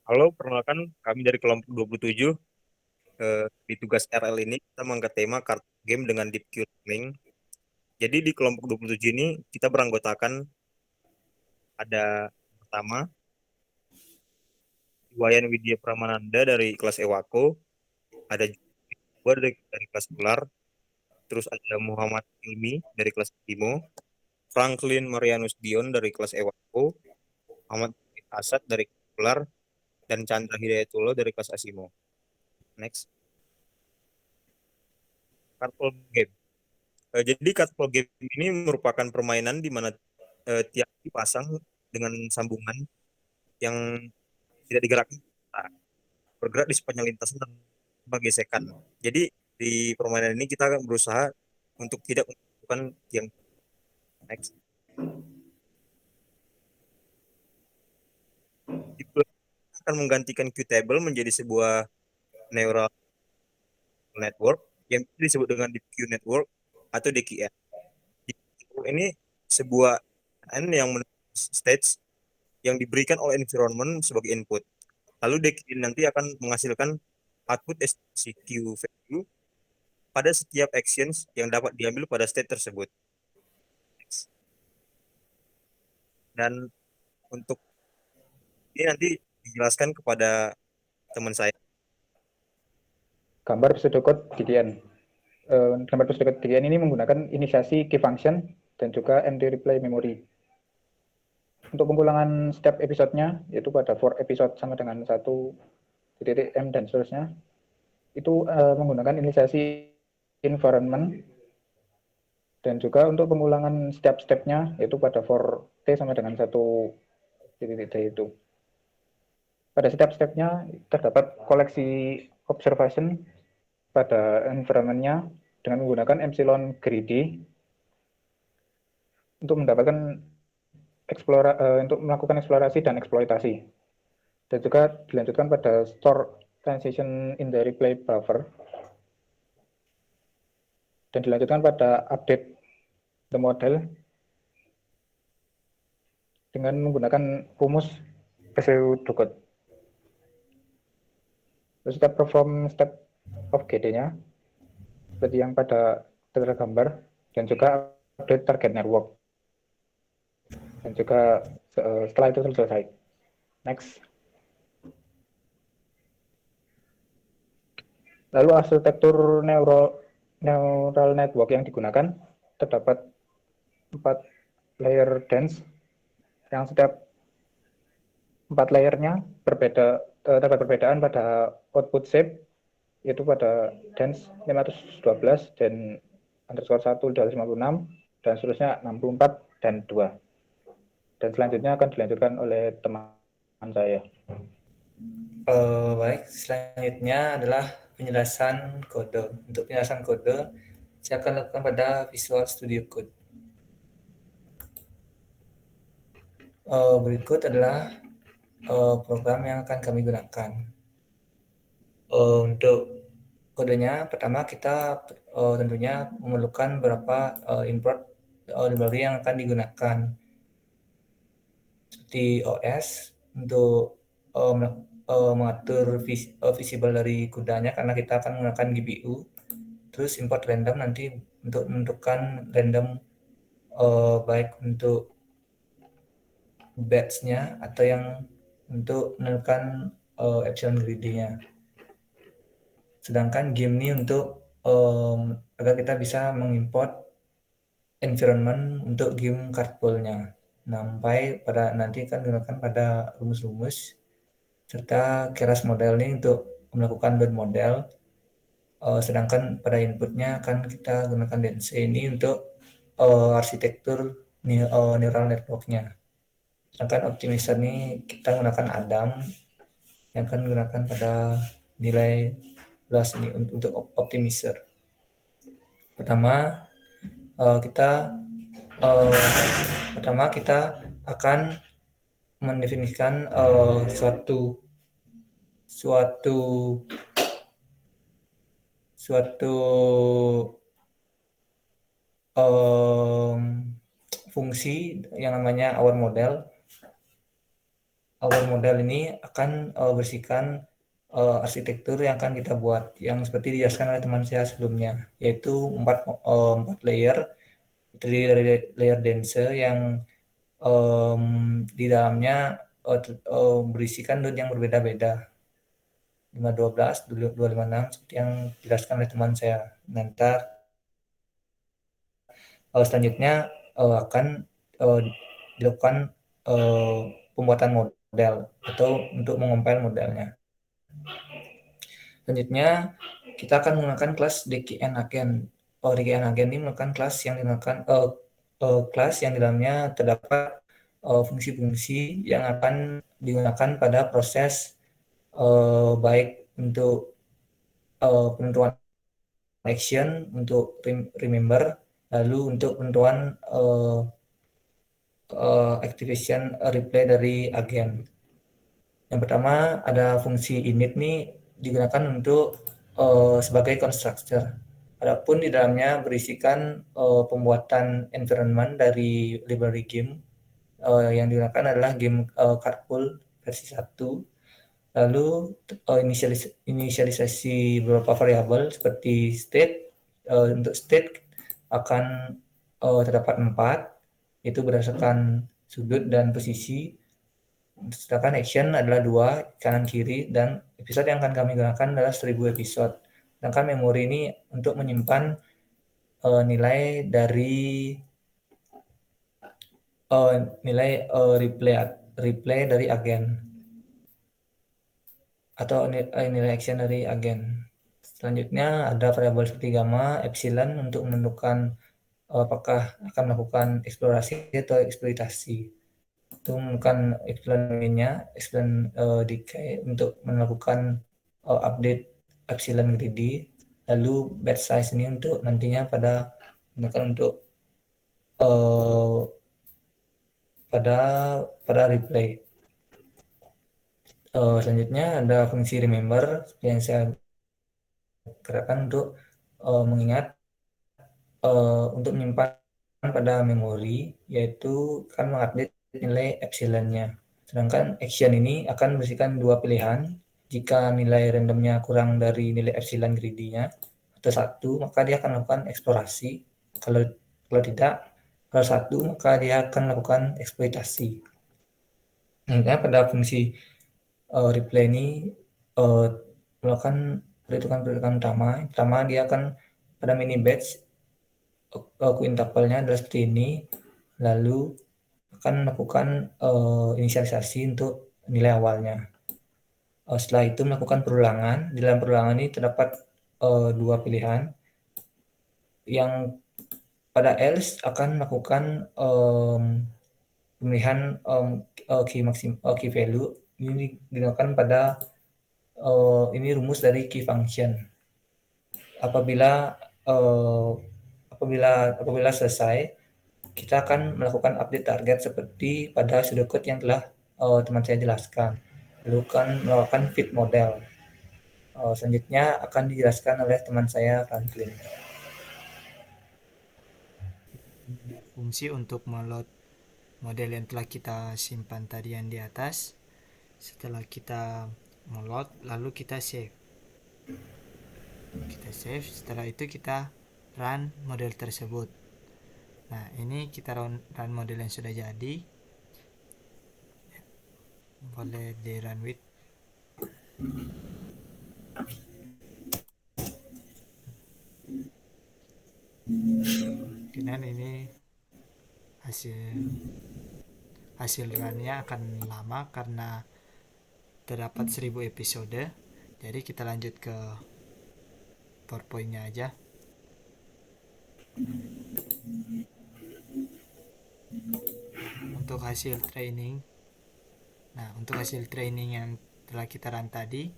Halo, perkenalkan kami dari kelompok 27. Di tugas RL ini kita mengangkat tema card game dengan deep Q learning. Jadi di kelompok 27 ini kita beranggotakan ada pertama Wayan Widya Pramananda dari kelas Ewako, ada juga dari kelas Ular, terus ada Muhammad Ilmi dari kelas Timo, Franklin Marianus Dion dari kelas Ewako, Ahmad Asad dari kelas Ular, dan Chandra Hidayatullah dari kelas Asimo. Next, cardball game. Jadi cardball game ini merupakan permainan di mana tiap dipasang dengan sambungan yang tidak digerakkan, nah, bergerak di sepanjang lintasan tanpa gesekan. Jadi di permainan ini kita akan berusaha untuk tidak melakukan yang next. Itu akan menggantikan Qtable menjadi sebuah neural network yang disebut dengan deep Q network atau DQN. Deep Q network ini sebuah N yang stage yang diberikan oleh environment sebagai input. Lalu DQN nanti akan menghasilkan output SQ value pada setiap actions yang dapat diambil pada state tersebut. Dan untuk ini nanti dijelaskan kepada teman saya. Gambar pseudocode DDN. Gambar pseudocode DDN ini menggunakan inisiasi key function dan juga empty replay memory. Untuk pengulangan step episodenya, yaitu pada for episode sama dengan 1.m dan seterusnya, itu menggunakan inisiasi environment, dan juga untuk pengulangan step-stepnya, yaitu pada for t sama dengan 1.t itu. Pada step-stepnya terdapat koleksi observation pada environment-nya dengan menggunakan epsilon greedy untuk mendapatkan untuk melakukan eksplorasi dan eksploitasi. Dan juga dilanjutkan pada store transition in the replay buffer, dan dilanjutkan pada update the model dengan menggunakan rumus pseudocode. Terus kita perform step of GD-nya seperti yang pada tergambar, dan juga update target network, dan juga setelah itu selesai. Next. Lalu arsitektur neural network yang digunakan terdapat 4 layer dense, yang setiap 4 layernya terdapat perbedaan pada output shape, yaitu pada dense 512 dan underscore 1 256 dan seterusnya 64 dan 2. Dan selanjutnya akan dilanjutkan oleh teman saya. Baik, selanjutnya adalah penjelasan kode. Untuk penjelasan kode, saya akan lakukan pada Visual Studio Code. Berikut adalah program yang akan kami gunakan. Untuk kodenya, pertama kita tentunya memerlukan beberapa import library yang akan digunakan, seperti OS untuk mengatur visible dari kudanya karena kita akan menggunakan GPU. Terus import random nanti untuk menentukan random baik untuk batch-nya atau yang untuk menentukan epsilon greedy-nya. Sedangkan game ini untuk agar kita bisa mengimport environment untuk game cardball-nya. Sampai pada nanti akan digunakan pada rumus-rumus serta keras model ini untuk melakukan build model. Sedangkan pada inputnya akan kita gunakan DNC ini untuk arsitektur neural network-nya. Sedangkan optimizer ini kita gunakan Adam yang akan digunakan pada nilai belas ini untuk optimizer. Pertama kita akan mendefinisikan suatu fungsi yang namanya our model. our model ini akan bersihkan arsitektur yang akan kita buat yang seperti dijelaskan oleh teman saya sebelumnya, yaitu 4 layer, terdiri dari layer dense yang di dalamnya berisikan node yang berbeda-beda, 512, 256 seperti yang dijelaskan oleh teman saya. Nanti selanjutnya akan dilakukan pembuatan model atau untuk mengompil modelnya. Selanjutnya kita akan menggunakan kelas DKN Agent. DKN Agent ini merupakan kelas yang di dalamnya terdapat fungsi-fungsi yang akan digunakan pada proses baik untuk penentuan action, untuk remember, lalu untuk penentuan activation replay dari agen. Yang pertama ada fungsi init nih digunakan untuk sebagai constructor. Adapun di dalamnya berisikan pembuatan environment dari library game yang digunakan adalah game Carpool versi 1. Lalu inisialisasi beberapa variabel seperti state. Untuk state akan terdapat 4, itu berdasarkan sudut dan posisi. Sedangkan action adalah 2, kanan kiri, dan episode yang akan kami gunakan adalah 1000 episode. Sedangkan memori ini untuk menyimpan nilai dari replay dari agen atau nilai action dari agen. Selanjutnya ada variabel seperti gamma, epsilon untuk menentukan apakah akan melakukan eksplorasi atau eksploitasi. Itu menggunakan epsilon-nya, epsilon decay untuk melakukan update epsilon greedy. Lalu batch size ini untuk nantinya gunakan untuk pada replay. Selanjutnya ada fungsi remember yang saya gerakan untuk mengingat untuk menyimpan pada memori, yaitu akan mengupdate nilai epsilonnya. Sedangkan action ini akan bersihkan 2 pilihan. Jika nilai randomnya kurang dari nilai epsilon greedy-nya atau 1, maka dia akan melakukan eksplorasi. Kalau tidak, kalau 1, maka dia akan melakukan eksploitasi. Nah, pada fungsi replay ini melakukan perhitungan utama. Pertama, dia akan pada mini batch quintuple-nya adalah seperti ini, lalu akan melakukan inisialisasi untuk nilai awalnya. Setelah itu melakukan perulangan. Di dalam perulangan ini terdapat 2 pilihan. Yang pada else akan melakukan pemilihan key value. Ini digunakan pada ini rumus dari key function. Apabila selesai, kita akan melakukan update target seperti pada pseudocode yang telah teman saya jelaskan. Lalu akan melakukan fit model. Selanjutnya akan dijelaskan oleh teman saya Franklin. Fungsi untuk meload model yang telah kita simpan tadi yang di atas. Setelah kita meload, lalu kita save. Setelah itu kita run model tersebut. Nah, ini kita run model yang sudah jadi. Boleh di run with. Dan ini hasil runnya akan lama karena terdapat 1000 episode. Jadi kita lanjut ke PowerPoint-nya aja. Untuk hasil training. Nah, untuk hasil training yang telah kita run tadi,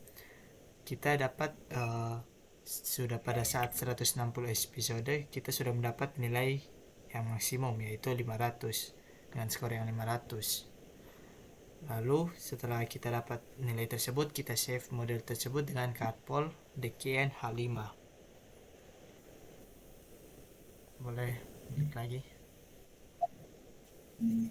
kita dapat sudah pada saat 160 episode kita sudah mendapat nilai yang maksimum, yaitu 500 dengan skor yang 500. Lalu setelah kita dapat nilai tersebut, kita save model tersebut dengan Carpool DKN H5. Boleh klik lagi. Nah,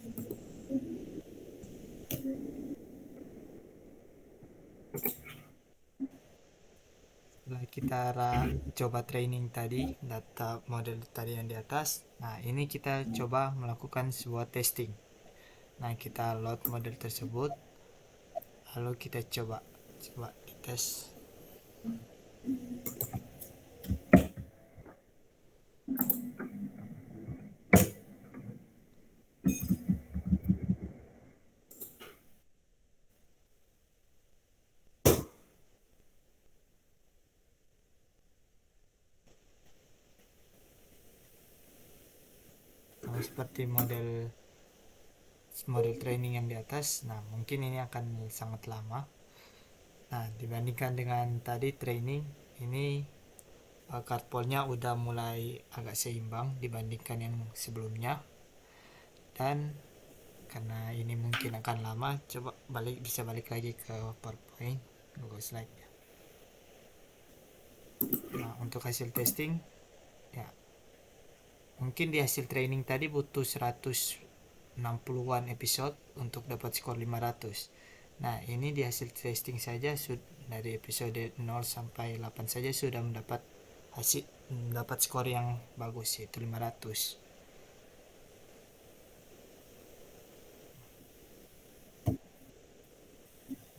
kita coba training tadi, data model tadi yang di atas. Nah, ini kita coba melakukan sebuah testing. Nah, kita load model tersebut, lalu kita coba tes. Sama seperti model training yang di atas. Nah, mungkin ini akan sangat lama. Nah, dibandingkan dengan tadi training, ini cardpoolnya udah mulai agak seimbang dibandingkan yang sebelumnya. Dan karena ini mungkin akan lama, coba bisa balik lagi ke PowerPoint, Google Slide. Nah, untuk hasil testing, ya mungkin di hasil training tadi butuh 160-an episode untuk dapat skor 500. Nah, ini di hasil testing saja dari episode 0 sampai 8 saja sudah mendapat skor yang bagus, yaitu 500.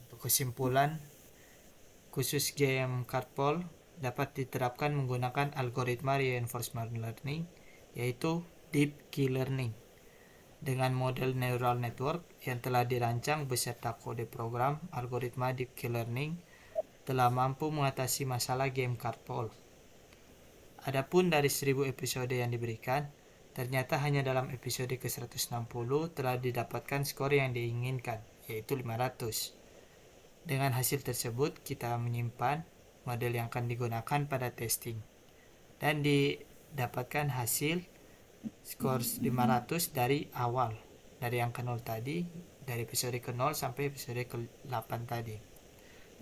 Untuk kesimpulan, khusus game Cardpool dapat diterapkan menggunakan algoritma reinforcement learning, yaitu Deep Key Learning, dengan model neural network yang telah dirancang beserta kode program. Algoritma Deep Key Learning telah mampu mengatasi masalah game Cardpool. Adapun dari 1000 episode yang diberikan, ternyata hanya dalam episode ke-160 telah didapatkan skor yang diinginkan, yaitu 500. Dengan hasil tersebut, kita menyimpan model yang akan digunakan pada testing dan didapatkan hasil skor 500 dari awal, dari yang ke 0 tadi, dari episode ke 0 sampai episode ke 8 tadi.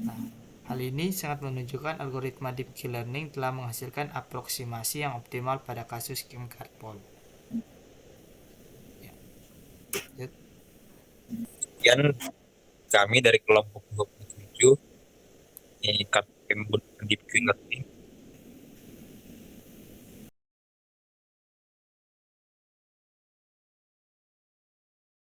Nah, hal ini sangat menunjukkan algoritma Deep Key Learning telah menghasilkan aproksimasi yang optimal pada kasus game Cardpool. Sekian kami dari kelompok 27 ini menggunakan Deep Key Learning